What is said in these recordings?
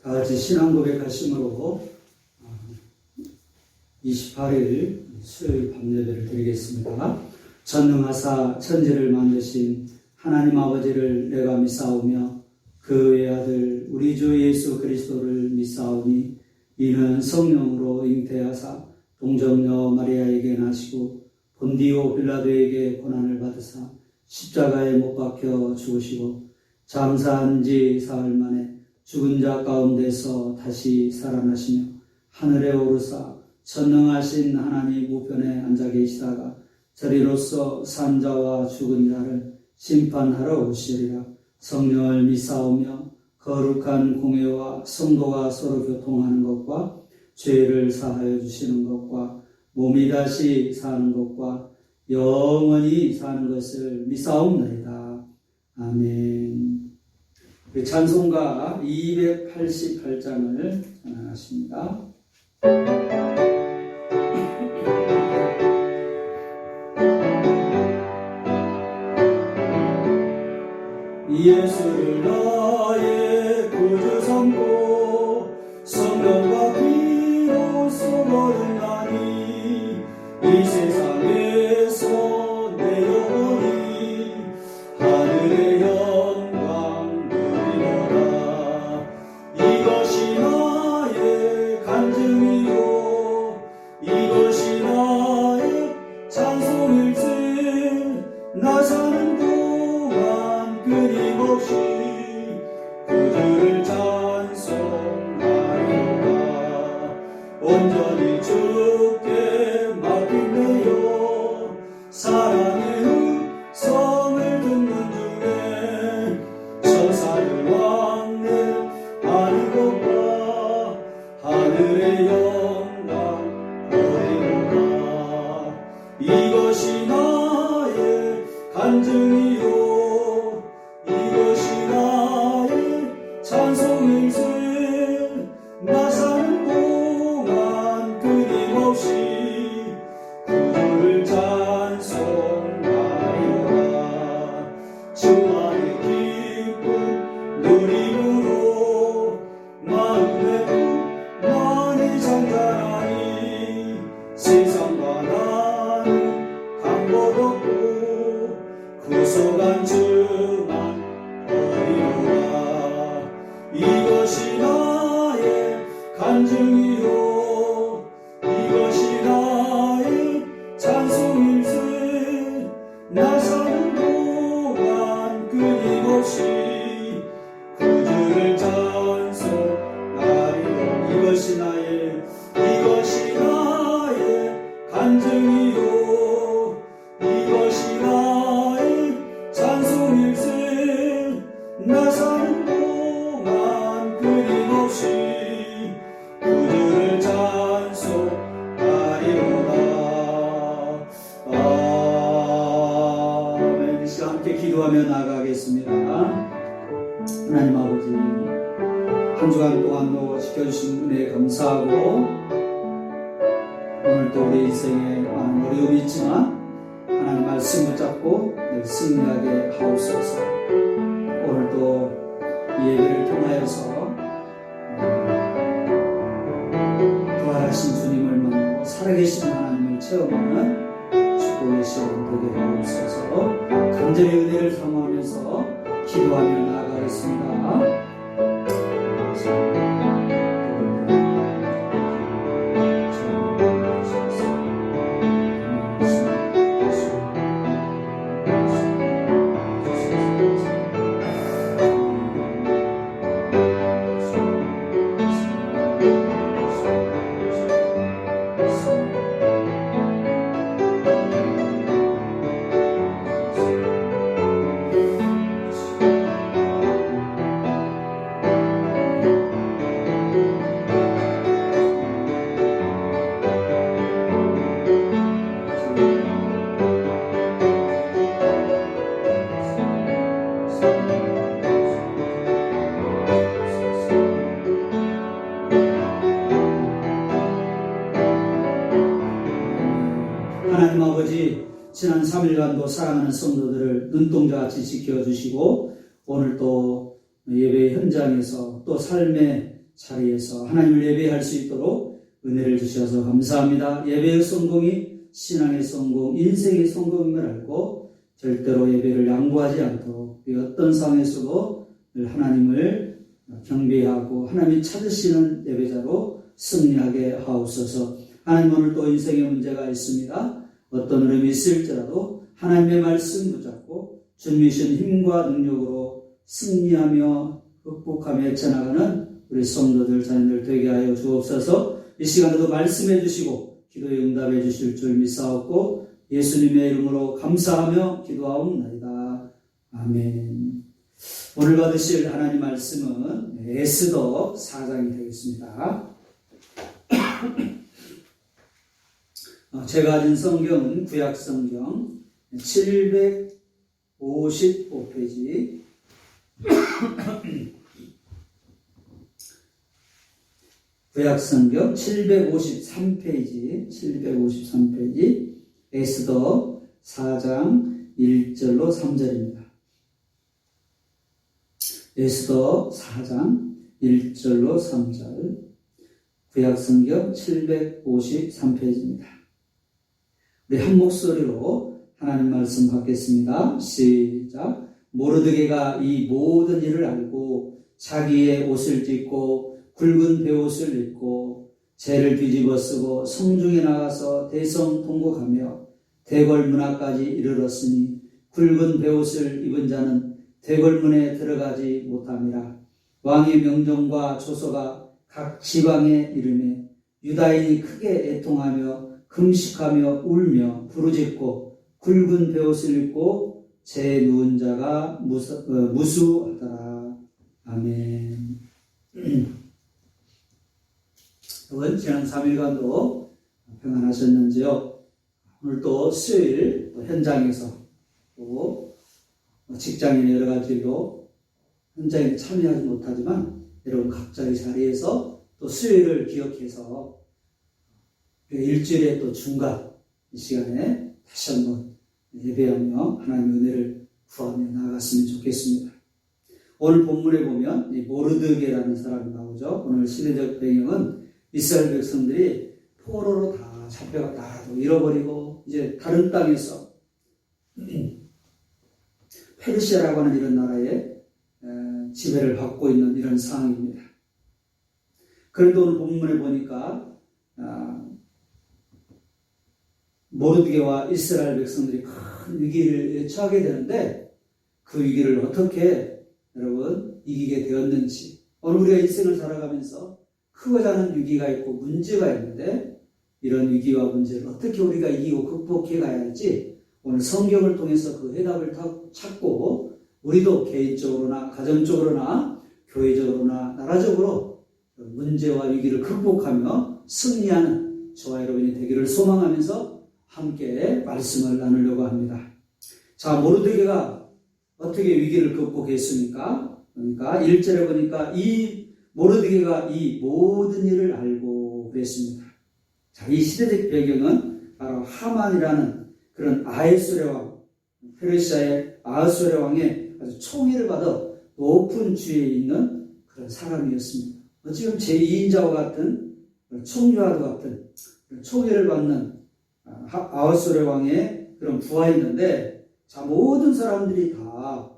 다 같이 신앙 고백하심으로 28일 수요일 밤예배를 드리겠습니다. 전능하사 천지를 만드신 하나님 아버지를 내가 믿사오며 그 외아들 우리 주 예수 그리스도를 믿사오니 이는 성령으로 잉태하사 동정녀 마리아에게 나시고 본디오 빌라도에게 고난을 받으사 십자가에 못 박혀 죽으시고 장사한 지 사흘 만에 죽은 자 가운데서 다시 살아나시며 하늘에 오르사 전능하신 하나님 우편에 앉아 계시다가 저리로서 산자와 죽은 자를 심판하러 오시리라. 성령을 믿사오며 거룩한 공회와 성도가 서로 교통하는 것과 죄를 사하여 주시는 것과 몸이 다시 사는 것과 영원히 사는 것을 믿사옵나이다. 아멘. 찬송가 288장을 전하십니다. 예수를 나의 구주 삼고 성령과 피로 쏟아나니 이 세상에서 내 영혼이 하늘의 영광 누리노라. 이것이 나의 간증이요 이것이 나의 찬송일세. 나 사는 동안 끊임없이 구주를 찬송하리라. 온전히 주께 맡기네요. 사랑의 음성을 듣는 중에 천사를 왕래하는 것과 하늘의 영광 보리노라. 이것이 나의 간증이요 이것이 나의 찬송일세. 나 사는 동안 끊임없이 구주를 찬송하리라. 주 안에 기쁨 누림으로 마음의 풍만이 잔잔하니 세상과 나는 강복 없고 구속한 주만 버리노라. 이것이 나의 간증이요 이것이 나의 찬송일세. 나 사는 동안 끊임없이 구주를 찬송하리라. 이것이 나의 간증이요 이것이 나의 찬송일세. 나 사는 동안 끊임없이 구주를 찬송하리로다. 아멘. 이 시간 함께 기도하며 나아가겠습니다. 하나님 아버지, 한 주간 동안도 지켜주신 은혜에 감사하고 오늘도 우리 인생에 많은 어려움이 있지만 하나님 말씀 붙잡고 늘 승리하게 하옵소서. 오늘도 이 예배를 통하여서 부활하신 주님을 만나고 살아계신 하나님을 체험하는 축복의 시간 되게 하옵소서. 간절히 은혜를 사모하면서 기도하며 나아가겠습니다. 하나님 아버지, 지난 3일간도 사랑하는 성도들을 눈동자같이 지켜주시고 오늘 또 예배 현장에서 또 삶의 자리에서 하나님을 예배할 수 있도록 은혜를 주셔서 감사합니다. 예배의 성공이 신앙의 성공, 인생의 성공임을 알고 절대로 예배를 양보하지 않도록 이 어떤 상황에서도 늘 하나님을 경배하고 하나님이 찾으시는 예배자로 승리하게 하옵소서. 하나님, 오늘 또 인생의 문제가 있습니다. 어떤 어려움이 있을지라도 하나님의 말씀 붙잡고 주님이 주신 힘과 능력으로 승리하며 극복하며 헤쳐나가는 우리 성도들 자녀들 되게 하여 주옵소서. 이 시간에도 말씀해 주시고 기도에 응답해 주실 줄 믿사옵고 예수님의 이름으로 감사하며 기도하옵나이다. 아멘. 오늘 받으실 하나님 말씀은 에스더 4장이 되겠습니다. 제가 가진 성경은 구약성경 755페이지 구약성경 753페이지 에스더 4장 1절로 3절입니다. 에스더 4장 1절로 3절 구약성경 753페이지입니다. 우리 한 목소리로 하나님 말씀 받겠습니다. 시작. 모르드게가 이 모든 일을 알고 자기의 옷을 찢고 굵은 베옷을 입고 재를 뒤집어 쓰고 성중에 나가서 대성통곡하며 대궐문화까지 이르렀으니 굵은 베옷을 입은 자는 대궐문에 들어가지 못함이라. 왕의 명령과 조서가 각 지방에 이르매 유다인이 크게 애통하며 금식하며 울며 부르짖고 굵은 베옷을 입고 재 누운 자가 무수하더라. 아멘. 여러분, 지난 3일간도 평안하셨는지요? 오늘 또 수요일 또 현장에서 또 직장인 여러 가지 일로 현장에 참여하지 못하지만 여러분 각자의 자리에서 또 수요일을 기억해서 일주일의 또 중간 이 시간에 다시 한번 예배하며 하나님의 은혜를 구하며 나아갔으면 좋겠습니다. 오늘 본문에 보면 이 모르드게라는 사람이 나오죠. 오늘 시대적 배경은 이스라엘 백성들이 포로로 다 잡혀갔다 잃어버리고 이제 다른 땅에서 페르시아라고 하는 이런 나라의 지배를 받고 있는 이런 상황입니다. 그런데 오늘 본문에 보니까 모르드게와 이스라엘 백성들이 큰 위기를 처하게 되는데 그 위기를 어떻게 여러분 이기게 되었는지, 오늘 우리가 인생을 살아가면서 크고 작은 위기가 있고 문제가 있는데 이런 위기와 문제를 어떻게 우리가 이기고 극복해 가야 할지 오늘 성경을 통해서 그 해답을 찾고 우리도 개인적으로나 가정적으로나 교회적으로나 나라적으로 문제와 위기를 극복하며 승리하는 저와 여러분이 되기를 소망하면서 함께 말씀을 나누려고 합니다. 자, 모르드게가 어떻게 위기를 극복했습니까? 그러니까 1절에 보니까 이 모르드게가 이 모든 일을 알고 그랬습니다. 자, 이 시대적 배경은 바로 하만이라는 그런 아하수에르 왕, 페르시아의 아하수에르 왕의 아주 총애를 받아 높은 주위에 있는 그런 사람이었습니다. 지금 제2인자와 같은 총리와도 같은 총애를 받는 아하수에르 왕의 그런 부하였는데, 자, 모든 사람들이 다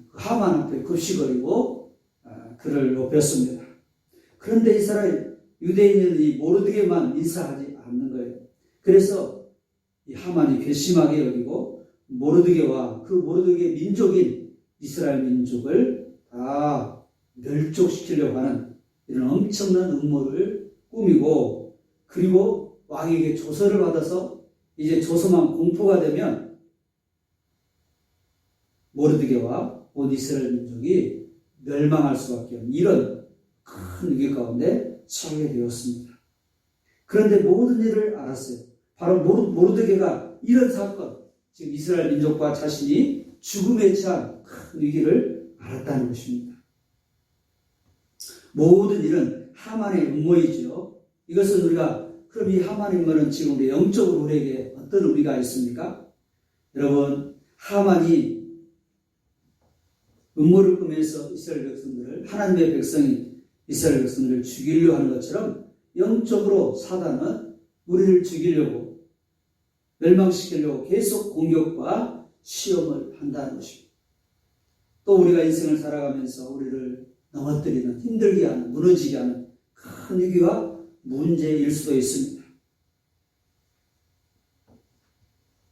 하만 앞에 급시거리고 그를 높였습니다. 그런데 이스라엘 유대인은 이 모르드게만 인사하지 않는 거예요. 그래서 이 하만이 괘씸하게 여기고 모르드게와 그 모르드게 민족인 이스라엘 민족을 다 멸족시키려고 하는 이런 엄청난 음모를 꾸미고, 그리고 왕에게 조서를 받아서 이제 조서만 공포가 되면 모르드게와 온 이스라엘 민족이 멸망할 수밖에 없는 이런 큰 위기 가운데 처하게 되었습니다. 그런데 모든 일을 알았어요. 바로 모르드게가 이런 사건, 지금 이스라엘 민족과 자신이 죽음에 처한 큰 위기를 알았다는 것입니다. 모든 일은 하만의 음모이죠. 이것은 우리가, 그럼 이 하만의 음모는 지금 우리 영적으로 우리에게 어떤 의미가 있습니까? 여러분, 하만이 음모를 꾸며서 이스라엘 백성들을, 하나님의 백성이 이스라엘 백성들을 죽이려 하는 것처럼 영적으로 사단은 우리를 죽이려고 멸망시키려고 계속 공격과 시험을 한다는 것입니다. 또 우리가 인생을 살아가면서 우리를 넘어뜨리는, 힘들게 하는, 무너지게 하는 큰 위기와 문제일 수도 있습니다.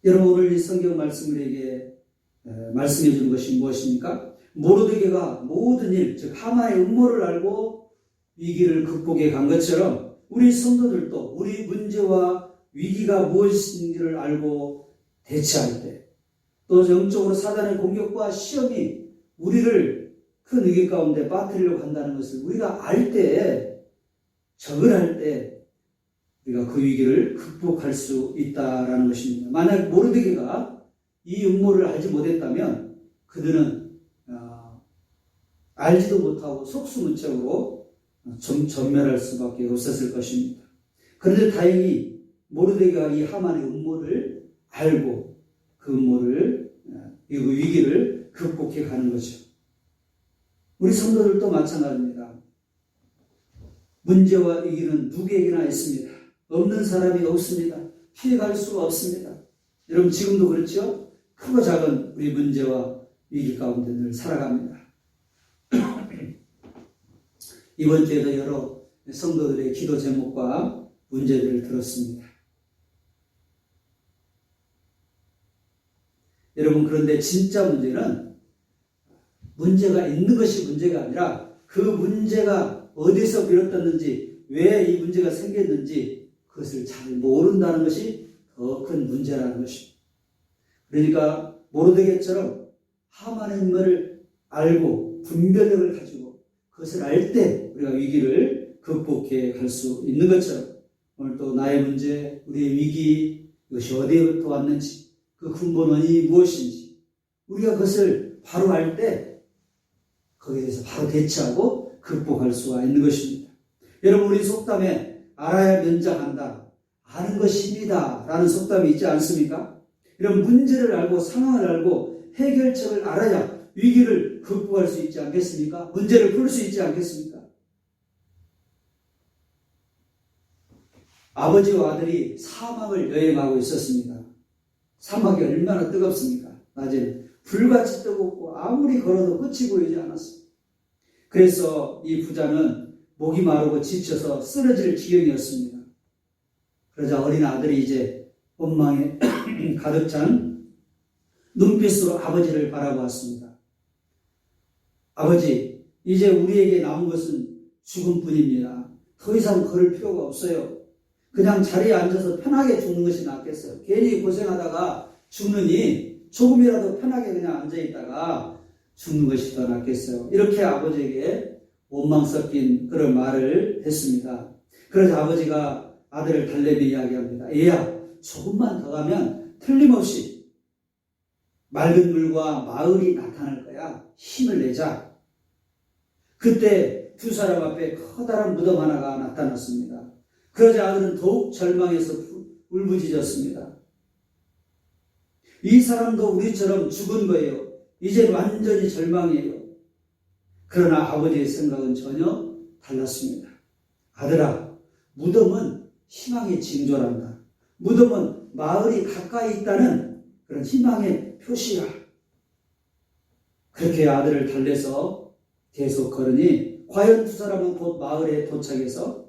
여러분, 오늘 이 성경 말씀을 우리에게 말씀해 주는 것이 무엇입니까? 모르드게가 모든 일, 즉 하만의 음모를 알고 위기를 극복해 간 것처럼 우리 성도들도 우리 문제와 위기가 무엇인지를 알고 대처할 때, 또 영적으로 사단의 공격과 시험이 우리를 큰 위기 가운데 빠뜨리려고 한다는 것을 우리가 알 때, 적응할 때 우리가 그 위기를 극복할 수 있다라는 것입니다. 만약 모르드게가 이 음모를 알지 못했다면 그들은 알지도 못하고 속수무책으로 전멸할 수밖에 없었을 것입니다. 그런데 다행히 모르드게가 이 하만의 음모를 알고 그 음모를, 이 위기를 극복해 가는 거죠. 우리 성도들도 마찬가지입니다. 문제와 위기는 누구에게나 있습니다. 없는 사람이 없습니다. 피해갈 수 없습니다. 여러분, 지금도 그렇죠? 크고 작은 우리 문제와 위기 가운데 늘 살아갑니다. 이번 주에도 여러 성도들의 기도 제목과 문제들을 들었습니다. 여러분, 그런데 진짜 문제는 문제가 있는 것이 문제가 아니라 그 문제가 어디서 비롯됐는지, 왜 이 문제가 생겼는지 그것을 잘 모른다는 것이 더 큰 문제라는 것입니다. 그러니까 모르드게처럼 하만의 음모를 알고 분별력을 가지고 그것을 알 때 우리가 위기를 극복해 갈 수 있는 것처럼, 오늘 또 나의 문제, 우리의 위기, 이것이 어디부터 왔는지, 그 근본 원인이 무엇인지 우리가 그것을 바로 알 때 거기에 대해서 바로 대처하고 극복할 수가 있는 것입니다. 여러분, 우리 속담에 알아야 면장한다, 아는 것이 힘이다 라는 속담이 있지 않습니까? 이런 문제를 알고 상황을 알고 해결책을 알아야 위기를 극복할 수 있지 않겠습니까? 문제를 풀 수 있지 않겠습니까? 아버지와 아들이 사막을 여행하고 있었습니다. 사막이 얼마나 뜨겁습니까? 낮에는 불같이 뜨겁고 아무리 걸어도 끝이 보이지 않았습니다. 그래서 이 부자는 목이 마르고 지쳐서 쓰러질 지경이었습니다. 그러자 어린 아들이 이제 원망에 가득 찬 눈빛으로 아버지를 바라보았습니다. 아버지, 이제 우리에게 남은 것은 죽음뿐입니다. 더 이상 걸을 필요가 없어요. 그냥 자리에 앉아서 편하게 죽는 것이 낫겠어요. 괜히 고생하다가 죽느니 조금이라도 편하게 그냥 앉아있다가 죽는 것이 더 낫겠어요. 이렇게 아버지에게 원망 섞인 그런 말을 했습니다. 그래서 아버지가 아들을 달래며 이야기합니다. 얘야, 조금만 더 가면 틀림없이 맑은 물과 마을이 나타날 거야. 힘을 내자. 그때 두 사람 앞에 커다란 무덤 하나가 나타났습니다. 그러자 아들은 더욱 절망해서 울부짖었습니다. 이 사람도 우리처럼 죽은 거예요. 이제 완전히 절망이에요. 그러나 아버지의 생각은 전혀 달랐습니다. 아들아, 무덤은 희망의 징조란다. 무덤은 마을이 가까이 있다는 그런 희망의 표시야. 그렇게 아들을 달래서 계속 걸으니 과연 두 사람은 곧 마을에 도착해서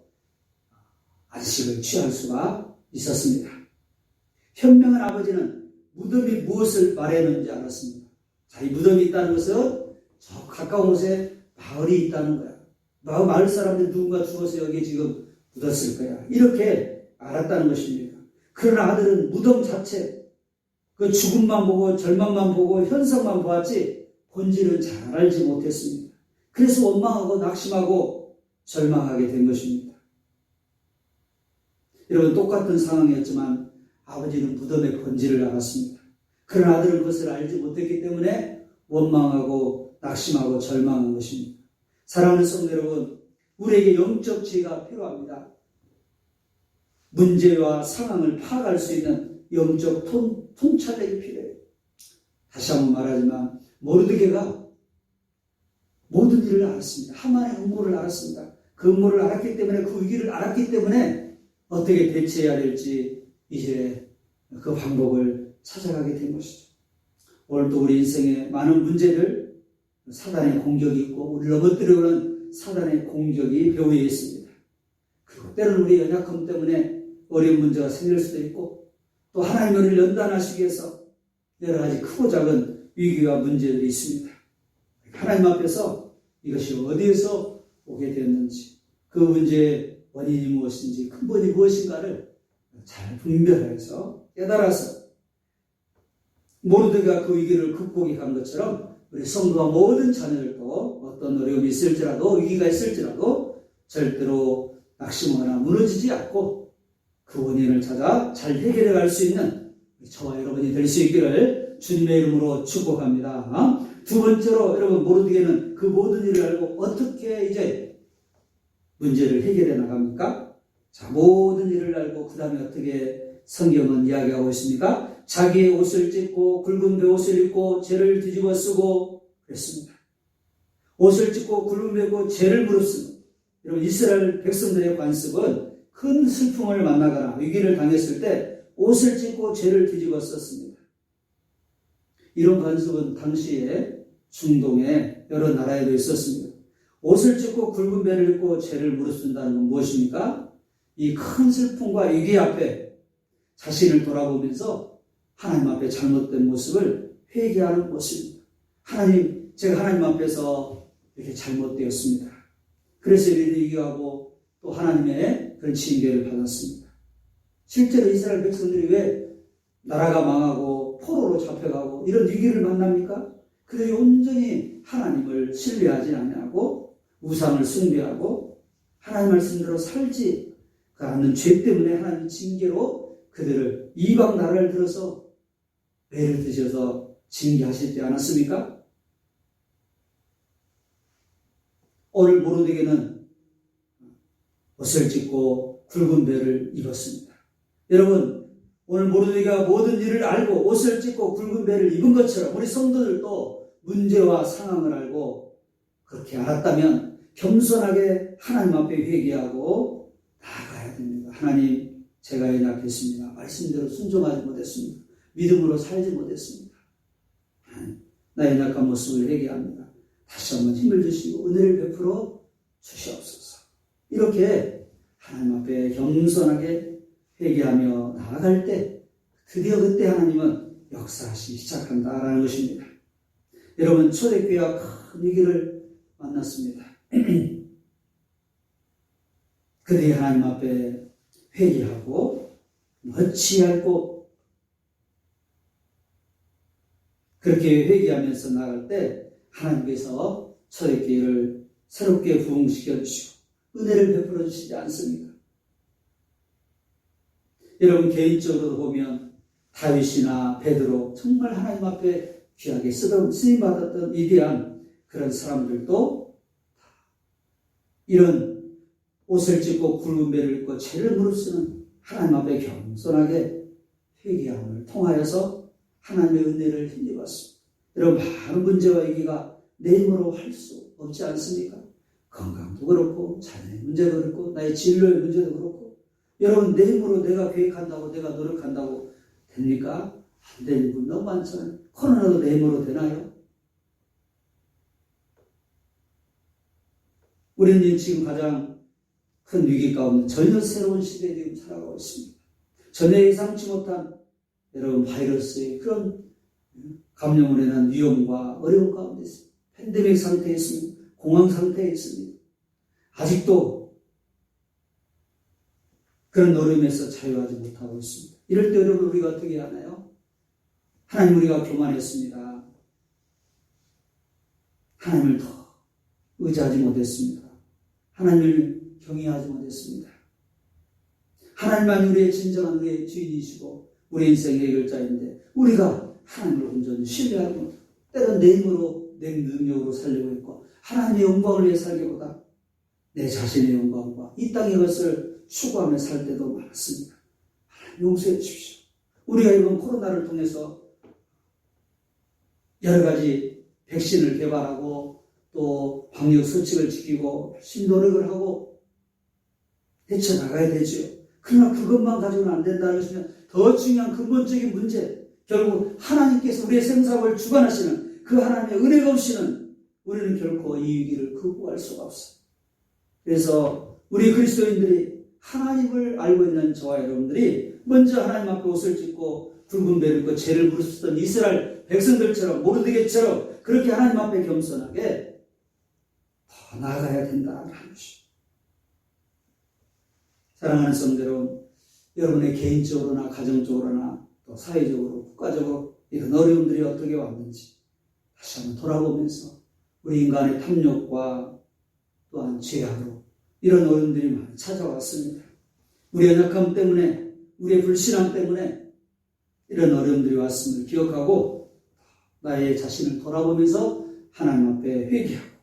안식을 취할 수가 있었습니다. 현명한 아버지는 무덤이 무엇을 말했는지 알았습니다. 자, 이 무덤이 있다는 것은 저 가까운 곳에 마을이 있다는 거야. 마을 사람들 누군가 죽어서 여기 지금 묻었을 거야. 이렇게 알았다는 것입니다. 그러나 아들은 무덤 자체, 그 죽음만 보고 절망만 보고 현상만 보았지 본질은 잘 알지 못했습니다. 그래서 원망하고 낙심하고 절망하게 된 것입니다. 여러분, 똑같은 상황이었지만 아버지는 무덤의 본질을 알았습니다. 그러나 아들은 그것을 알지 못했기 때문에 원망하고 낙심하고 절망한 것입니다. 사랑하는 성도 여러분, 우리에게 영적 지혜가 필요합니다. 문제와 상황을 파악할 수 있는 영적 통찰력이 필요해요. 다시 한번 말하지만 모르드게가 모든 일을 알았습니다. 하만의 음모를 알았습니다. 그 음모를 알았기 때문에, 그 위기를 알았기 때문에 어떻게 대처해야 될지 이제 그 방법을 찾아가게 된 것이죠. 오늘도 우리 인생에 많은 문제들, 사단의 공격이 있고 우리 넘어뜨려오는 사단의 공격이 배후에 있습니다. 그리고 때로는 우리 연약함 때문에 어려운 문제가 생길 수도 있고, 또 하나님의 은혜를 연단하시기 위해서 여러 가지 크고 작은 위기와 문제들이 있습니다. 하나님 앞에서 이것이 어디에서 오게 되었는지, 그 문제의 원인이 무엇인지, 근본이 무엇인가를 잘 분별해서 깨달아서 모르드가 그 위기를 극복해 간 것처럼 우리 성도와 모든 자녀들도 어떤 어려움이 있을지라도, 위기가 있을지라도 절대로 낙심하거나 무너지지 않고 그 원인을 찾아 잘 해결해 갈 수 있는 저와 여러분이 될 수 있기를 주님의 이름으로 축복합니다. 두 번째로, 여러분, 모르드게는 그 모든 일을 알고 어떻게 이제 문제를 해결해 나갑니까? 자, 모든 일을 알고 그 다음에 어떻게 성경은 이야기하고 있습니까? 자기의 옷을 찢고 굵은 베옷을 입고 죄를 뒤집어 쓰고 그랬습니다. 옷을 찢고 굵은 베고 죄를 무릅쓰는, 여러분, 이스라엘 백성들의 관습은 큰 슬픔을 만나거나 위기를 당했을 때 옷을 찢고 죄를 뒤집어 썼습니다. 이런 관습은 당시에 중동의 여러 나라에도 있었습니다. 옷을 찢고 굵은 베를 입고 죄를 무릅쓴다는 건 무엇입니까? 이 큰 슬픔과 위기 앞에 자신을 돌아보면서 하나님 앞에 잘못된 모습을 회개하는 모습입니다. 하나님, 제가 하나님 앞에서 이렇게 잘못되었습니다. 그래서 이를 위기하고 또 하나님의 그런 징계를 받았습니다. 실제로 이스라엘 백성들이 왜 나라가 망하고 포로로 잡혀가고 이런 위기를 만납니까? 그들이 온전히 하나님을 신뢰하지 않고 우상을 숭배하고 하나님 말씀대로 살지 않는 죄 때문에 하나님 징계로 그들을 이방 나라를 들어서 배를 드셔서 징계하시지 않았습니까? 오늘 모르드게는 옷을 찢고 굵은 배를 입었습니다. 여러분, 오늘 모르드게가 모든 일을 알고 옷을 찢고 굵은 배를 입은 것처럼 우리 성도들도 문제와 상황을 알고 그렇게 알았다면 겸손하게 하나님 앞에 회개하고 나아가야 됩니다. 하나님, 제가 연약했습니다. 말씀대로 순종하지 못했습니다. 믿음으로 살지 못했습니다. 하나님, 나의 연약한 모습을 회개합니다. 다시 한번 힘을 주시고 은혜를 베풀어 주시옵소서. 이렇게 하나님 앞에 겸손하게 회개하며 나아갈 때 드디어 그때 하나님은 역사하시기 시작한다라는 것입니다. 여러분, 초대교회가 큰 위기를 만났습니다. 그들이 하나님 앞에 회개하고 어찌할고 그렇게 회개하면서 나갈 때 하나님께서 초대교회를 새롭게 부흥시켜 주시고 은혜를 베풀어 주시지 않습니까? 여러분, 개인적으로 보면 다윗이나 베드로, 정말 하나님 앞에 귀하게 쓰임받았던 위대한 그런 사람들도 이런 옷을 찢고 굵은 배를 입고 죄를 무릅쓰는 하나님 앞에 겸손하게 회개함을 통하여서 하나님의 은혜를 힘입었습니다. 여러분, 많은 문제와 위기가 내 힘으로 할 수 없지 않습니까? 건강도 그렇고 자녀의 문제도 그렇고 나의 진로의 문제도 그렇고, 여러분, 내 힘으로 내가 계획한다고 내가 노력한다고 됩니까? 안 되는 분 너무 많잖아요. 코로나도 내 힘으로 되나요? 우리는 지금 가장 큰 위기 가운데 전혀 새로운 시대에 지금 살아가고 있습니다. 전혀 예상치 못한 여러분 바이러스의 그런 감염으로 인한 위험과 어려움 가운데 있습니다. 팬데믹 상태에 있습니다. 공황 상태에 있습니다. 아직도 그런 어려움에서 자유하지 못하고 있습니다. 이럴 때 여러분, 우리가 어떻게 하나요? 하나님, 우리가 교만했습니다. 하나님을 더 의지하지 못했습니다. 하나님을 경외하지 못했습니다. 하나님만 우리의 진정한 우리의 주인이시고 우리 인생의 해결자인데 우리가 하나님을 온전히 신뢰하고 때론 내 힘으로 내 능력으로 살려고 했고 하나님의 영광을 위해 살기보다 내 자신의 영광과 이 땅의 것을 추구하며 살 때도 많았습니다. 하나님, 용서해 주십시오. 우리가 이번 코로나를 통해서 여러 가지 백신을 개발하고 또 방역 수칙을 지키고 신노력을 하고 헤쳐나가야 되죠. 그러나 그것만 가지고는 안 된다는 것이면 더 중요한 근본적인 문제, 결국 하나님께서 우리의 생사를 주관하시는 그 하나님의 은혜가 없이는 우리는 결코 이 위기를 극복할 수가 없어요. 그래서 우리 그리스도인들이 하나님을 알고 있는 저와 여러분들이 먼저 하나님 앞에 옷을 찢고 붉은 배를 입고 죄를 부르셨던 이스라엘 백성들처럼 모르드게처럼 그렇게 하나님 앞에 겸손하게 더 나아가야 된다는 것이죠. 사랑하는 성도 여러분, 여러분의 개인적으로나 가정적으로나 또 사회적으로 국가적으로 이런 어려움들이 어떻게 왔는지 다시 한번 돌아보면서 우리 인간의 탐욕과 또한 죄악으로 이런 어려움들이 많이 찾아왔습니다. 우리의 연약함 때문에, 우리의 불신앙 때문에 이런 어려움들이 왔음을 기억하고 나의 자신을 돌아보면서 하나님 앞에 회개하고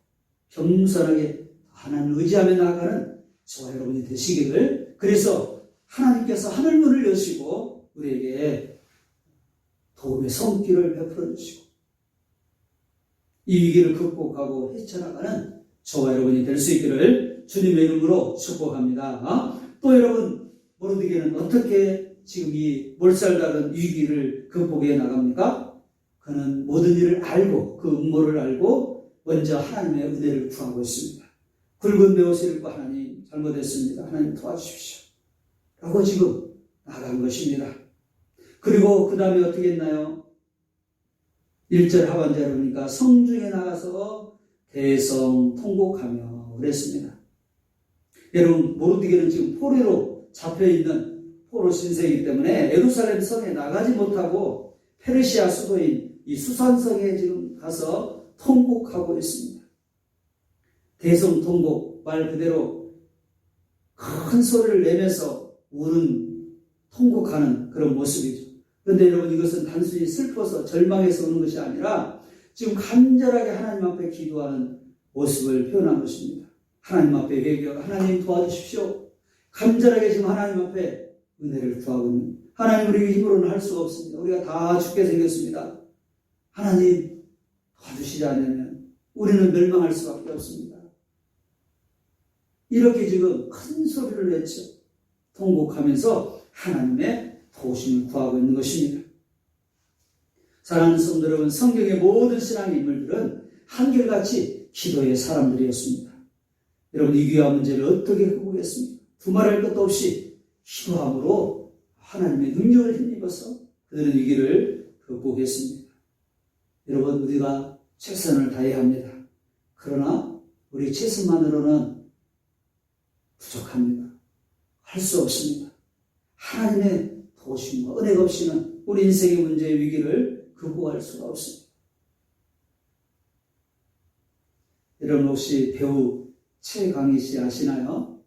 겸손하게 하나님을 의지하며 나아가는 저와 여러분이 되시기를, 그래서 하나님께서 하늘문을 여시고 우리에게 도움의 손길을 베풀어 주시고 이 위기를 극복하고 헤쳐나가는 저와 여러분이 될 수 있기를 주님의 이름으로 축복합니다. 또 여러분, 모르드게는 어떻게 지금 이 몰살다른 위기를 극복해 나갑니까? 그는 모든 일을 알고 그 음모를 알고 먼저 하나님의 은혜를 구하고 있습니다. 굵은 베옷을 입고 하나님 잘못했습니다. 하나님 도와주십시오. 라고 지금 나간 것입니다. 그리고 그 다음에 어떻게 했나요? 1절 하반절에 보니까 성중에 나가서 대성 통곡하며 그랬습니다. 여러분, 모르드게는 지금 포로로 잡혀있는 포로 신세이기 때문에 예루살렘 성에 나가지 못하고 페르시아 수도인 이 수산성에 지금 가서 통곡하고 있습니다. 대성 통곡, 말 그대로 큰 소리를 내면서 우는, 통곡하는 그런 모습이죠. 그런데 여러분, 이것은 단순히 슬퍼서 절망해서 우는 것이 아니라 지금 간절하게 하나님 앞에 기도하는 모습을 표현한 것입니다. 하나님 앞에 회개하고 하나님 도와주십시오. 간절하게 지금 하나님 앞에 은혜를 구하고 있는, 하나님 우리 힘으로는 할 수가 없습니다. 우리가 다 죽게 생겼습니다. 하나님 도와주시지 않으면 우리는 멸망할 수밖에 없습니다. 이렇게 지금 큰 소리를 외쳐 통곡하면서 하나님의 도우심을 구하고 있는 것입니다. 사랑하는 성도 여러분, 성경의 모든 신앙의 인물들은 한결같이 기도의 사람들이었습니다. 여러분, 이 귀한 문제를 어떻게 극복했습니까? 두말할 것도 없이 기도함으로 하나님의 능력을 힘입어서 그들은 위기를 극복했습니다. 여러분, 우리가 최선을 다해야 합니다. 그러나 우리 최선만으로는 부족합니다. 할 수 없습니다. 하나님의 도우심과 은혜가 없이는 우리 인생의 문제의 위기를 극복할 수가 없습니다. 여러분, 혹시 배우 최강희 씨 아시나요?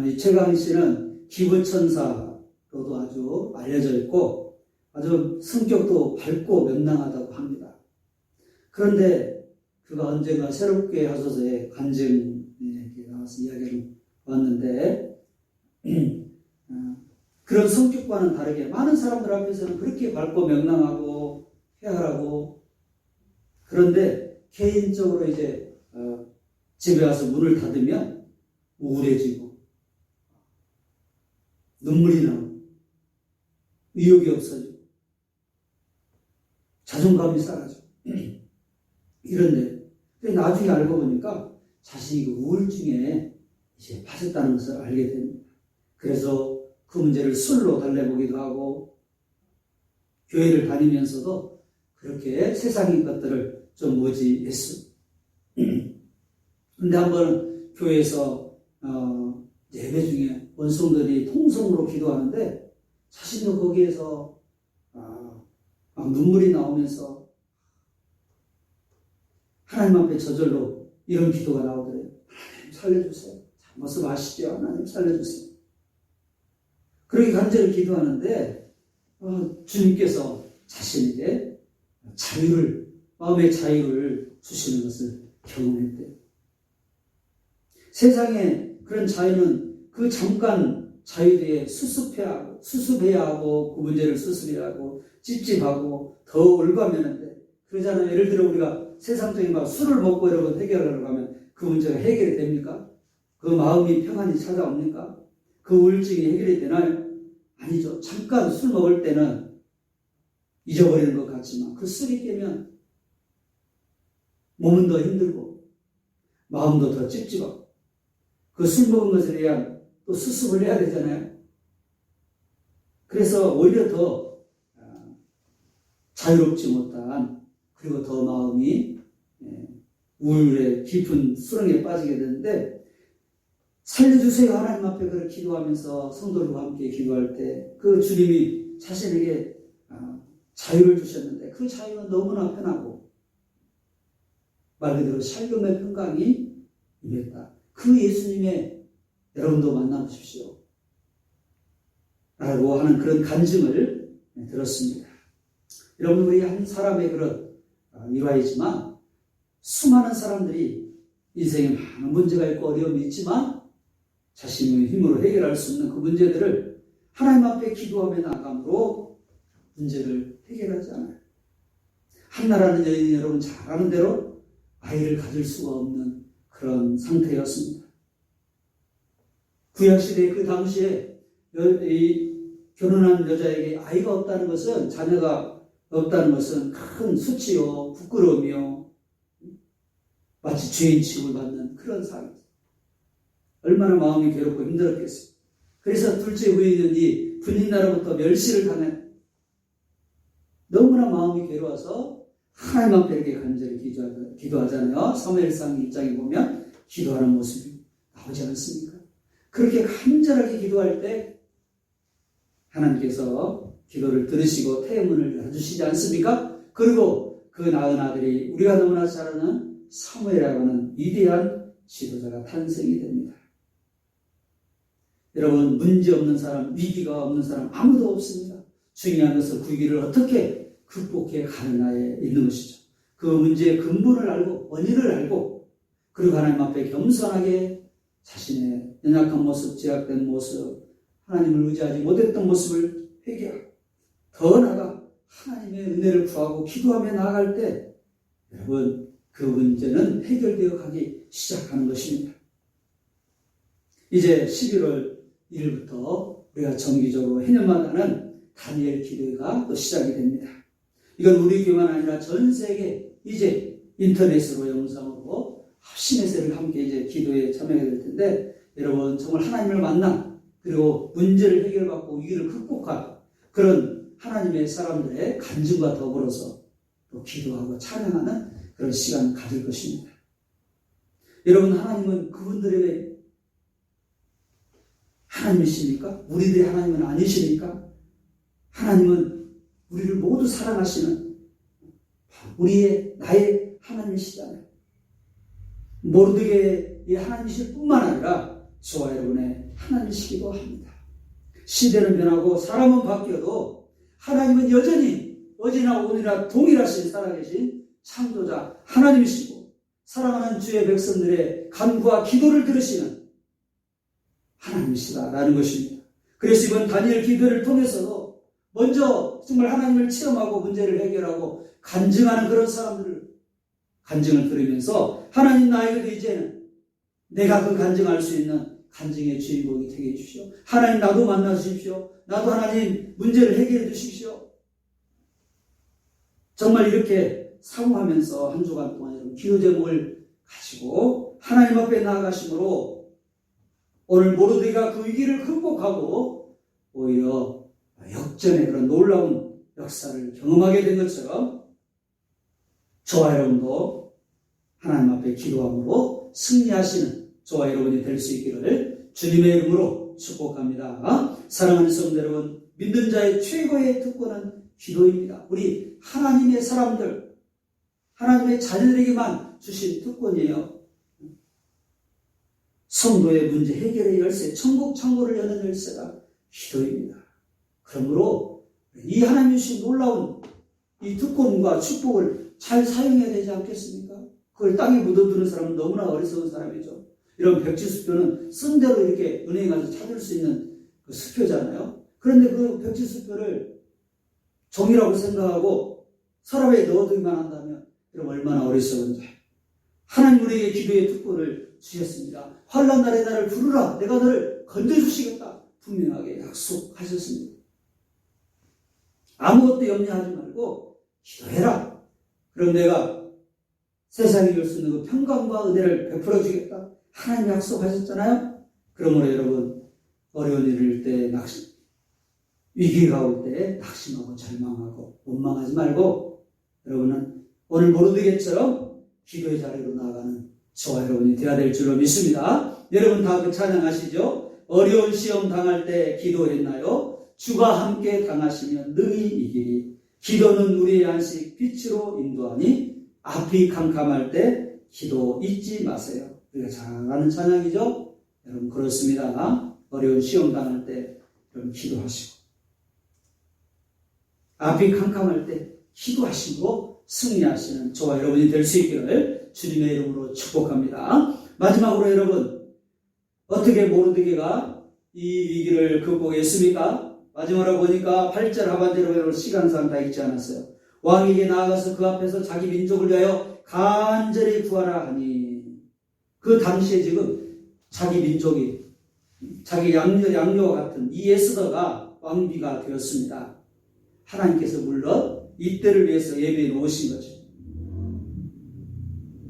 이 최강희 씨는 기부천사로도 아주 알려져 있고 아주 성격도 밝고 명랑하다고 합니다. 그런데 그가 언젠가 새롭게 하소서에 간증에 나와서 이야기를 왔는데 그런 성격과는 다르게 많은 사람들 앞에서는 그렇게 밝고 명랑하고 쾌활하고, 그런데 개인적으로 이제 집에 와서 문을 닫으면 우울해지고 눈물이 나고 의욕이 없어지고 자존감이 사라지고 이런데 나중에 알고 보니까 자신이 그 우울증에 이제 빠졌다는 것을 알게 됩니다. 그래서 그 문제를 술로 달래보기도 하고 교회를 다니면서도 그렇게 세상의 것들을 좀 의지했습니다. 그런데 한번 교회에서 예배 중에 원성들이 통성으로 기도하는데 자신도 거기에서 막 눈물이 나오면서 하나님 앞에 저절로 이런 기도가 나오더래요. 하나님 살려주세요. 잘못을 아시죠? 하나님 살려주세요. 그렇게 간절히 기도하는데 주님께서 자신에게 자유를, 마음의 자유를 주시는 것을 경험했대요. 세상에 그런 자유는 그 잠깐 자유에 수습해야 하고 그 문제를 수습해야 하고 찝찝하고 더 올가매는데, 그러잖아요. 예를 들어 우리가 세상적인 막 술을 먹고 여러분 해결하려고 하면 그 문제가 해결이 됩니까? 그 마음이 평안이 찾아옵니까? 그 우울증이 해결이 되나요? 아니죠. 잠깐 술 먹을 때는 잊어버리는 것 같지만 그 술이 깨면 몸은 더 힘들고 마음도 더 찝찝하고 그 술 먹은 것에 대한 또 수습을 해야 되잖아요. 그래서 오히려 더 자유롭지 못한 그리고 더 마음이 우울의 깊은 수렁에 빠지게 되는데 살려주세요 하나님 앞에 그렇게 기도하면서 성도들과 함께 기도할 때 그 주님이 자신에게 자유를 주셨는데 그 자유는 너무나 편하고 말 그대로 샬롬의 평강이 임했다. 그 예수님의 여러분도 만나보십시오 라고 하는 그런 간증을 들었습니다. 여러분 우리 한 사람의 그런 일화이지만 수많은 사람들이 인생에 많은 문제가 있고 어려움이 있지만 자신의 힘으로 해결할 수 없는 그 문제들을 하나님 앞에 기도하며 나아감으로 문제를 해결하지 않아요. 한나라는 여인이 여러분 잘 아는 대로 아이를 가질 수가 없는 그런 상태였습니다. 구약시대 그 당시에 결혼한 여자에게 아이가 없다는 것은 자녀가 없다는 것은 큰 수치요 부끄러움이요 마치 죄인 취급을 받는 그런 상황이죠. 얼마나 마음이 괴롭고 힘들었겠어요. 그래서 둘째 부인은 이 분인나라부터 멸시를 당해 너무나 마음이 괴로워서 하나님 앞에 이렇게 간절히 기도하잖아요. 사무엘상 1장에 보면 기도하는 모습이 나오지 않습니까? 그렇게 간절하게 기도할 때 하나님께서 기도를 들으시고 태문을 열어주시지 않습니까? 그리고 그 낳은 아들이 우리가 너무나 잘 아는 사무엘이라고 하는 위대한 지도자가 탄생이 됩니다. 여러분 문제 없는 사람, 위기가 없는 사람 아무도 없습니다. 중요한 것은 그 위기를 어떻게 극복해 가느냐에 있는 것이죠. 그 문제의 근본을 알고 원인을 알고 그리고 하나님 앞에 겸손하게 자신의 연약한 모습, 제약된 모습, 하나님을 의지하지 못했던 모습을 회개하고 더 나아가 하나님의 은혜를 구하고 기도하며 나아갈 때 여러분 그 문제는 해결되어 가기 시작하는 것입니다. 이제 11월 1일부터 우리가 정기적으로 해년마다는 다니엘 기도회가 또 시작이 됩니다. 이건 우리 교회만 아니라 전 세계 이제 인터넷으로 영상으로 합심의 함께 이제 기도에 참여하게 될 텐데 여러분 정말 하나님을 만나 그리고 문제를 해결받고 위기를 극복할 그런 하나님의 사람들의 간증과 더불어서 또 기도하고 찬양하는 그런 시간을 가질 것입니다. 여러분 하나님은 그분들의 하나님이십니까? 우리들의 하나님은 아니십니까? 하나님은 우리를 모두 사랑하시는 나의 하나님이시잖아요. 모르드게의 하나님이실 뿐만 아니라 저와 여러분의 하나님이시기도 합니다. 시대는 변하고 사람은 바뀌어도 하나님은 여전히 어제나 오늘이나 동일하신 살아계신 창조자 하나님이시고 사랑하는 주의 백성들의 간구와 기도를 들으시는 하나님이시다라는 것입니다. 그래서 이번 다니엘 기도를 통해서도 먼저 정말 하나님을 체험하고 문제를 해결하고 간증하는 그런 사람들을 간증을 들으면서 하나님 나에게도 이제는 내가 그 간증할 수 있는 간증의 주인공이 되게 해주십시오. 하나님 나도 만나 주십시오. 나도 하나님 문제를 해결해 주십시오. 정말 이렇게 사모하면서 한 주간 동안 여러분 기도 제목을 가지고 하나님 앞에 나아가심으로 오늘 모르드게가 그 위기를 극복하고 오히려 역전의 그런 놀라운 역사를 경험하게 된 것처럼 저와 여러분도 하나님 앞에 기도함으로 승리하시는 저와 여러분이 될 수 있기를 주님의 이름으로 축복합니다. 사랑하는 성도 여러분, 믿는 자의 최고의 특권은 기도입니다. 우리 하나님의 사람들, 하나님의 자녀들에게만 주신 특권이에요. 성도의 문제 해결의 열쇠, 천국 창고를 여는 열쇠가 기도입니다. 그러므로 이 하나님 주신 놀라운 이 특권과 축복을 잘 사용해야 되지 않겠습니까? 그걸 땅에 묻어두는 사람은 너무나 어리석은 사람이죠. 이런 백지수표는 쓴 대로 이렇게 은행에 가서 찾을 수 있는 그 수표잖아요. 그런데 그 백지수표를 종이라고 생각하고 서랍에 넣어두기만 한다면 여러분 얼마나 어리석은지. 하나님 우리에게 기도의 특권을 주셨습니다. 환난 날에 나를 부르라. 내가 너를 건져주시겠다. 분명하게 약속하셨습니다. 아무것도 염려하지 말고 기도해라. 그럼 내가 세상에 줄 수 있는 그 평강과 은혜를 베풀어 주겠다. 하나님 약속하셨잖아요. 그러므로 여러분 어려운 일을 때 위기가 올 때 낙심하고 절망하고 원망하지 말고 여러분은 오늘 모르드게처럼 기도의 자리로 나아가는 저와 여러분이 되어야 될 줄로 믿습니다. 여러분 다 그 찬양하시죠? 어려운 시험 당할 때 기도했나요? 주가 함께 당하시면 능히 이기리. 기도는 우리의 안식 빛으로 인도하니 앞이 캄캄할 때 기도 잊지 마세요. 우리가 잘 아는 찬양이죠? 여러분 그렇습니다. 어려운 시험 당할 때 여러분 기도하시고 앞이 캄캄할 때 기도하시고 승리하시는 저와 여러분이 될 수 있기를 주님의 이름으로 축복합니다. 마지막으로 여러분 어떻게 모르드게가 이 위기를 극복했습니까? 마지막으로 보니까 8절 하반절에 여러분 시간상 다 읽지 않았어요. 왕에게 나아가서 그 앞에서 자기 민족을 위하여 간절히 구하라 하니 그 당시에 지금 자기 민족이 자기 양녀와 같은 이 에스더가 왕비가 되었습니다. 하나님께서 물론 이때를 위해서 예배해 놓으신 거죠.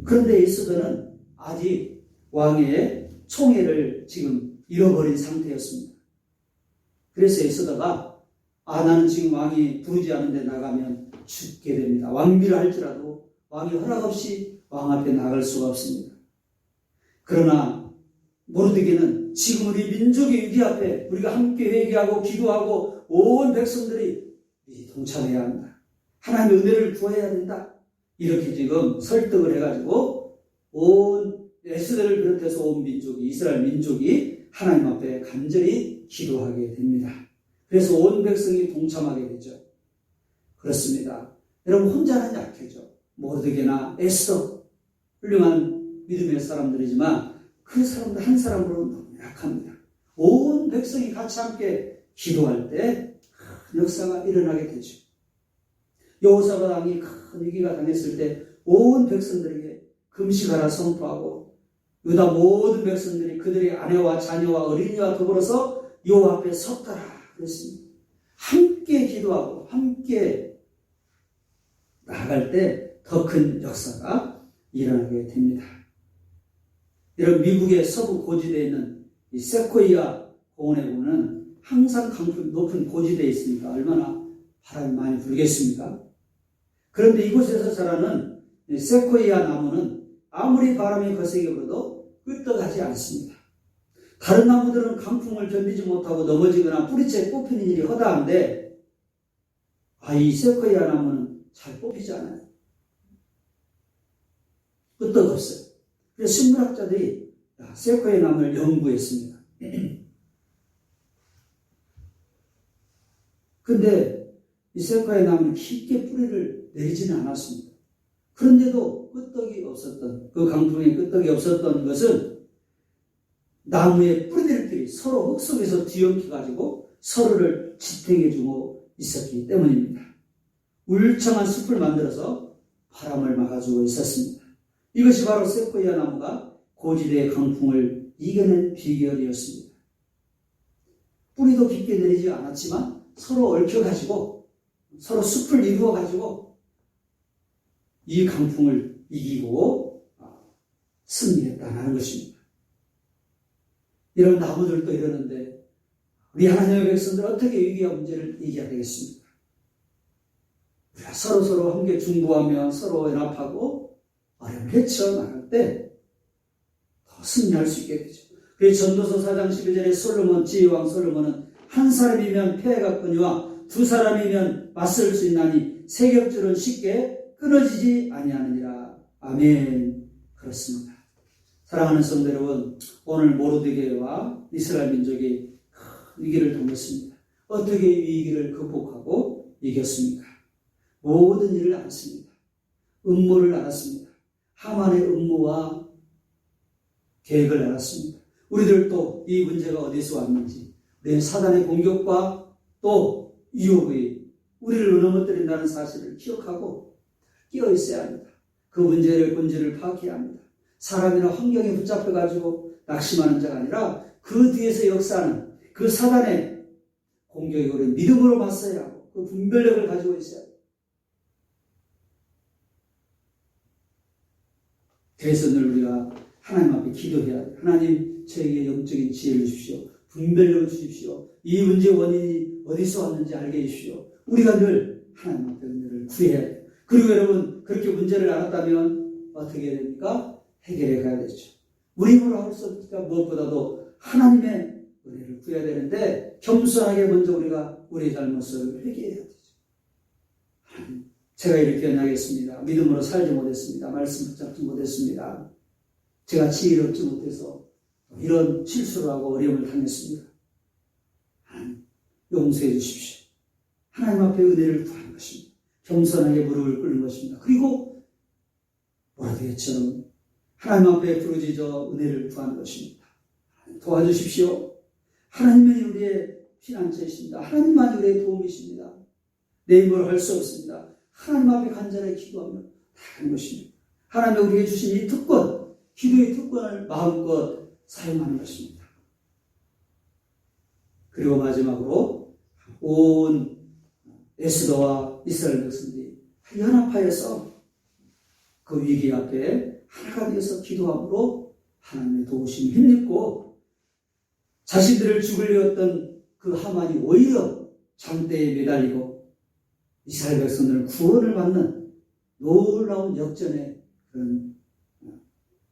그런데 에스더는 아직 왕의 총애를 지금 잃어버린 상태였습니다. 그래서 에스더가 나는 지금 왕이 부르지 않은데 나가면 죽게 됩니다. 왕비를 할지라도 왕이 허락 없이 왕 앞에 나갈 수가 없습니다. 그러나 모르드게는 지금 우리 민족의 위기 앞에 우리가 함께 회개하고 기도하고 온 백성들이 동참해야 한다. 하나님의 은혜를 구해야 된다. 이렇게 지금 설득을 해가지고 온 에스더를 비롯해서 온 민족이 이스라엘 민족이 하나님 앞에 간절히 기도하게 됩니다. 그래서 온 백성이 동참하게 되죠. 그렇습니다. 여러분 혼자는 약해죠. 모르드게나 에스더 훌륭한 믿음의 사람들이지만 그 사람들 한 사람으로는 너무 약합니다. 온 백성이 같이 함께 기도할 때 큰 역사가 일어나게 되죠. 여호사밧 왕이 큰 위기가 당했을 때 온 백성들에게 금식하라 선포하고 유다 모든 백성들이 그들의 아내와 자녀와 어린이와 더불어서 여호와 앞에 섰더라 그랬습니다. 함께 기도하고 함께 나아갈 때 더 큰 역사가 일어나게 됩니다. 여러분 미국의 서부 고지대에 있는 이 세코이아 공원에 보면 항상 강풍 높은 고지대에 있으니까 얼마나 바람이 많이 불겠습니까? 그런데 이곳에서 자라는 세코이아 나무는 아무리 바람이 거세게 불어도 끄떡하지 않습니다. 다른 나무들은 강풍을 견디지 못하고 넘어지거나 뿌리채 뽑히는 일이 허다한데 이 세코이아 나무는 잘 뽑히지 않아요. 끄떡없어요. 그래서 식물학자들이 세코이아 나무를 연구했습니다. 근데 이 세코이아 나무는 깊게 뿌리를 내리지는 않았습니다. 그런데도 끄떡이 없었던, 그 강풍에 끄떡이 없었던 것은 나무의 뿌리들끼리 서로 흙 속에서 뒤엉켜가지고 서로를 지탱해주고 있었기 때문입니다. 울창한 숲을 만들어서 바람을 막아주고 있었습니다. 이것이 바로 세코이아 나무가 고지대의 강풍을 이겨낸 비결이었습니다. 뿌리도 깊게 내리지 않았지만 서로 얽혀가지고 서로 숲을 이루어가지고 이 강풍을 이기고 승리했다는 것입니다. 이런 나무들도 이러는데 우리 하나님의 백성들 어떻게 위기와 문제를 이겨야 되겠습니까? 우리가 서로 함께 중보하며 서로 연합하고 어려움을 헤쳐나갈 때 더 승리할 수 있게 되죠. 그래서 전도서 4장 12절에 솔로몬, 지혜왕 솔로몬은 한 사람이면 패해갔거니와 두 사람이면 맞설 수 있나니 세 겹줄은 쉽게 끊어지지 아니하느니라. 아멘. 그렇습니다. 사랑하는 성도 여러분, 오늘 모르드게와 이스라엘 민족이 큰 위기를 당했습니다. 어떻게 이 위기를 극복하고 이겼습니까? 모든 일을 알았습니다. 음모를 알았습니다. 하만의 음모와 계획을 알았습니다. 우리들도 이 문제가 어디서 왔는지, 내 사단의 공격과 또 유혹이 우리를 넘어뜨린다는 사실을 기억하고 끼어 있어야 합니다. 그 문제를 본질을 파악해야 합니다. 사람이나 환경에 붙잡혀가지고 낙심하는 자가 아니라 그 뒤에서 역사하는 그 사단의 공격에 우리는 믿음으로 맞서야 하고 그 분별력을 가지고 있어야 합니다. 그래서 늘 우리가 하나님 앞에 기도해야 돼요. 하나님, 저에게 영적인 지혜를 주십시오. 분별력을 주십시오. 이 문제의 원인이 어디서 왔는지 알게 해주십시오. 우리가 늘 하나님 앞에 은혜를 구해야 돼요. 그리고 여러분, 그렇게 문제를 알았다면 어떻게 해야 됩니까? 해결해 가야 되죠. 우리 힘으로 할 수 없으니까 무엇보다도 하나님의 은혜를 구해야 되는데 겸손하게 먼저 우리가 우리의 잘못을 회개해야 되죠. 제가 이렇게 언약했습니다. 믿음으로 살지 못했습니다. 말씀 붙잡지 못했습니다. 제가 지혜를 얻지 못해서 이런 실수를 하고 어려움을 당했습니다. 하나님, 용서해 주십시오. 하나님 앞에 은혜를 구하는 것입니다. 겸손하게 무릎을 꿇는 것입니다. 그리고 모라드게처럼 하나님 앞에 부르짖어 은혜를 구하는 것입니다. 도와주십시오. 하나님만이 우리의 피난처이십니다. 하나님만이 우리의 도움이십니다. 내 힘으로 할 수 없습니다. 하나님 앞에 간절하게 기도하며 다 하는 것입니다. 하나님이 우리에게 주신 이 특권, 기도의 특권을 마음껏 사용하는 것입니다. 그리고 마지막으로 온 에스더와 이스라엘 백성들이 연합하여서 그 위기 앞에 하나가 되어서 기도함으로 하나님의 도우심을 힘입고 자신들을 죽으려 했던 그 하만이 오히려 장대에 매달리고 이스라엘 백성들은 구원을 받는 놀라운 역전의 그런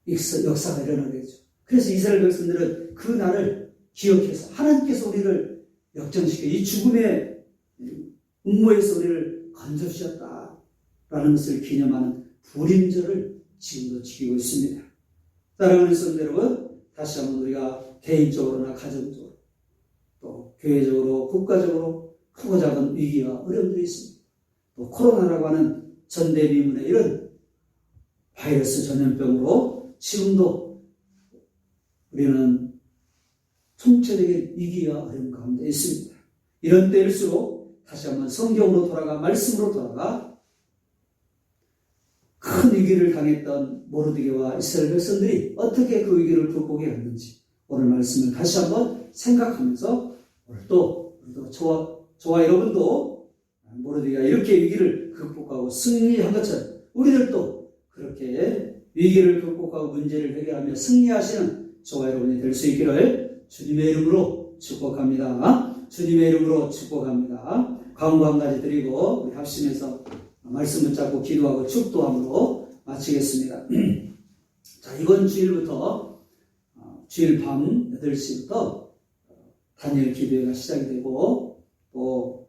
역사가 일어나게 되죠. 그래서 이스라엘 백성들은 그 날을 기억해서 하나님께서 우리를 역전시켜 이 죽음의 음모에서 우리를 건져주셨다라는 것을 기념하는 불임절을 지금도 지키고 있습니다. 사랑하는 성도 여러분, 다시 한번 우리가 개인적으로나 가정적으로 또 교회적으로 국가적으로 크고 작은 위기와 어려움들이 있습니다. 또 코로나라고 하는 전대미문의 이런 바이러스 전염병으로 지금도 우리는 총체적인 위기와 어려움 가운데 있습니다. 이런 때일수록 다시 한번 성경으로 돌아가 말씀으로 돌아가 큰 위기를 당했던 모르드게와 이스라엘 백성들이 어떻게 그 위기를 극복해왔는지 오늘 말씀을 다시 한번 생각하면서 오늘도 저와 여러분도 모르드게가 이렇게 위기를 극복하고 승리한 것처럼 우리들도 그렇게 위기를 극복하고 문제를 해결하며 승리하시는 저와 여러분이 될 수 있기를 주님의 이름으로 축복합니다. 주님의 이름으로 축복합니다. 광고 한 가지 드리고 우리 합심해서 말씀 붙잡고 기도하고 축도함으로 마치겠습니다. 자, 이번 주일부터 주일 밤 8시부터 다니엘 기도회가 시작이 되고 또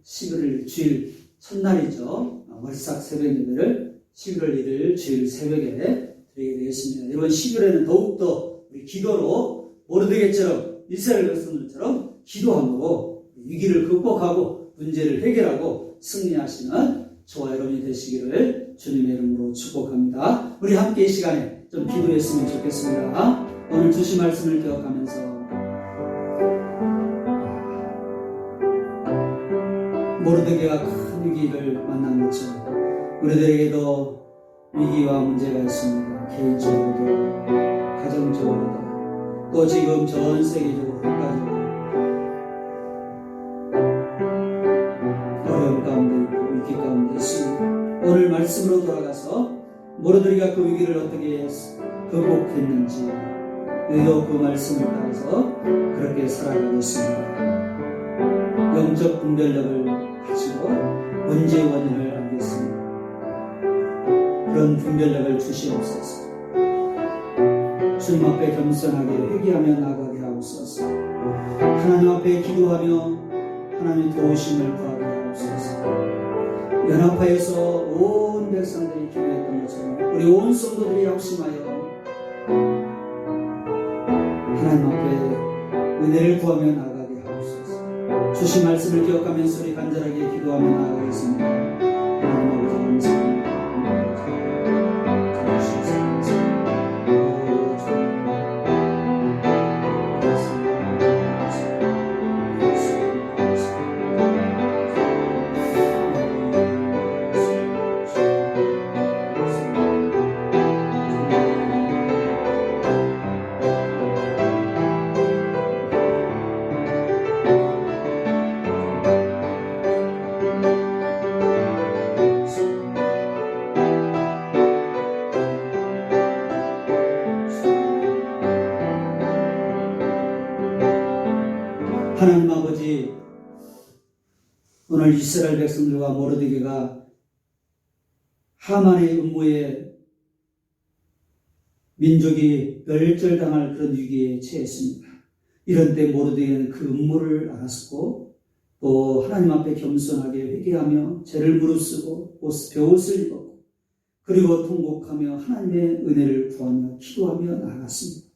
11월 주일 첫날이죠. 월삭 새벽 예배를 11월 1일 주일 새벽에 드리게 되겠습니다. 이번 10일에는 더욱더 우리 기도로 모르드게처럼 이스라엘 백성들처럼 기도함으로 위기를 극복하고 문제를 해결하고 승리하시는 저와 여러분이 되시기를 주님의 이름으로 축복합니다. 우리 함께 이 시간에 좀 기도했으면 좋겠습니다. 오늘 주신 말씀을 기억하면서 모르드게가 큰 위기를 만난 것처럼 우리들에게도 위기와 문제가 있습니다. 개인적으로도 가정적으로도 또 지금 전 세계적으로 국가적으로 어려움 가운데 있고 위기 가운데 있습니다. 오늘 말씀으로 돌아가서 모르드게가 그 위기를 어떻게 극복했는지 우리도 그 말씀을 따라서 그렇게 살아가겠습니다. 영적 분별력을 가지고 문제의 원인을 알겠습니다. 그런 분별력을 주시옵소서. 주님 앞에 겸손하게 회개하며 나가게 하옵소서. 하나님 앞에 기도하며 하나님의 도우심을 구하게 하옵소서. 연합하여서 온 백성들이 기도했던 것처럼 우리 온 성도들이 합심하여 하나님 앞에 은혜를 구하며 나가게 하옵소서. 주신 말씀을 기억하면서 우리 간절하게 기도하며 나아가겠습니다. 하나님 아버지 감사합니다. 하나님 아버지, 오늘 이스라엘 백성들과 모르드게가 하만의 음모에 민족이 멸절당할 그런 위기에 처했습니다. 이런 때 모르드게는 그 음모를 알았고 또 하나님 앞에 겸손하게 회개하며 죄를 무릅쓰고 벼옷을 입었고 그리고 통곡하며 하나님의 은혜를 구하며 기도하며 나아갔습니다.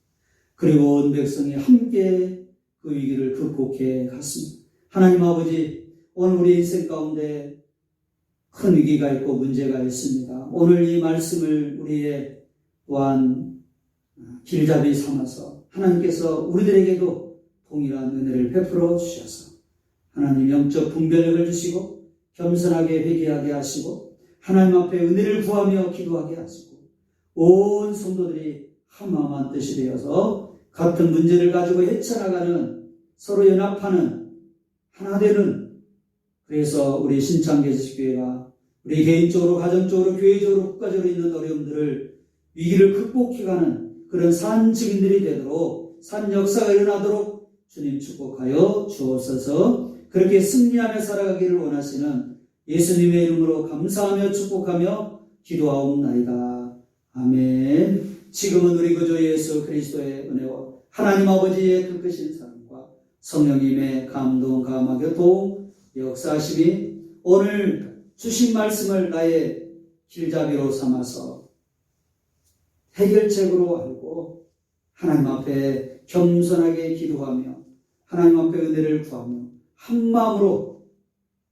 그리고 온 백성이 함께 그 위기를 극복해 갔습니다. 하나님 아버지, 오늘 우리 인생 가운데 큰 위기가 있고 문제가 있습니다. 오늘 이 말씀을 우리의 또한 길잡이 삼아서 하나님께서 우리들에게도 동일한 은혜를 베풀어 주셔서 하나님 영적 분별력을 주시고 겸손하게 회개하게 하시고 하나님 앞에 은혜를 구하며 기도하게 하시고 온 성도들이 한마음한 뜻이 되어서 같은 문제를 가지고 헤쳐나가는 서로 연합하는 하나 되는 그래서 우리 신창제주교회가 우리 개인적으로 가정적으로 교회적으로 국가적으로 있는 어려움들을 위기를 극복해가는 그런 산 증인들이 되도록 산 역사가 일어나도록 주님 축복하여 주옵소서. 그렇게 승리하며 살아가기를 원하시는 예수님의 이름으로 감사하며 축복하며 기도하옵나이다. 아멘. 지금은 우리 구주 예수 그리스도의 은혜와 하나님 아버지의 그 크신 사랑과 성령님의 감동, 감화, 교통, 역사하심이 오늘 주신 말씀을 나의 길잡이로 삼아서 해결책으로 알고 하나님 앞에 겸손하게 기도하며 하나님 앞에 은혜를 구하며 한 마음으로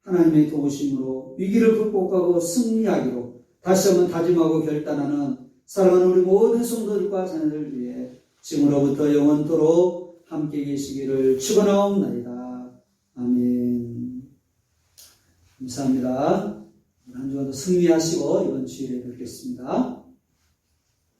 하나님의 도우심으로 위기를 극복하고 승리하기로 다시 한번 다짐하고 결단하는 사랑하는 우리 모든 성도들과 자녀들 위해 지금으로부터 영원토록 함께 계시기를 축원하옵나이다. 아멘. 감사합니다. 한 주간도 승리하시고 이번 주일에 뵙겠습니다.